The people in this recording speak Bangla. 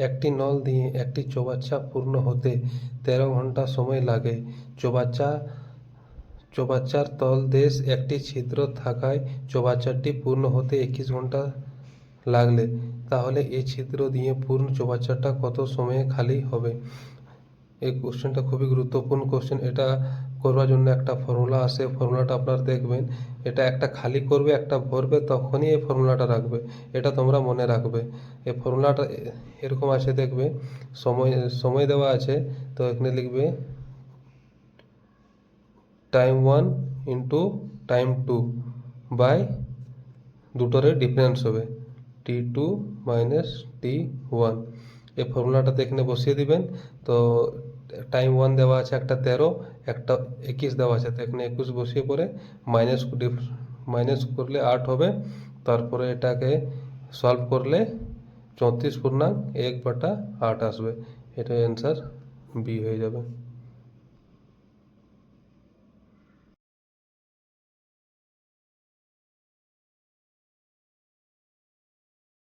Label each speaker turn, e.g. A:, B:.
A: একটি নল দিয়ে একটি চৌবাচ্চা পূর্ণ হতে 13 ঘন্টা সময় লাগে। চৌবাচ্চার তলদেশ একটি ছিদ্র থাকায় চৌবাচ্চাটি পূর্ণ হতে 21 ঘন্টা লাগলে তাহলে এই ছিদ্র দিয়ে পূর্ণ চৌবাচ্চাটা কত সময়ে খালি হবে? এই কোশ্চেনটা খুবই গুরুত্বপূর্ণ কোশ্চেন। এটা করবার জন্য একটা ফর্মুলা আসে, ফর্মুলাটা আপনারা দেখবেন। এটা একটা খালি করবে একটা ভরবে তখনই এই ফর্মুলাটা রাখবে, এটা তোমরা মনে রাখবে। এই ফর্মুলাটা এরকম আছে, দেখবে সময় দেওয়া আছে, তো এখানে লিখবে টাইম 1 ইন্টু টাইম 2 বাই দুটোরে ডিফারেন্স হবে T2 মাইনাস T1। এই ফর্মুলাটাতে এখানে বসিয়ে দিবেন। তো টাইম 1 দেওয়া আছে একটা 13, একটা 21 দেওয়া আছে, তো এখানে 21 বসিয়ে পরে মাইনাস করলে 8 হবে। তারপরে এটাকে সলভ করলে 34.1/8 আসবে। এটা অ্যান্সার বি হয়ে যাবে।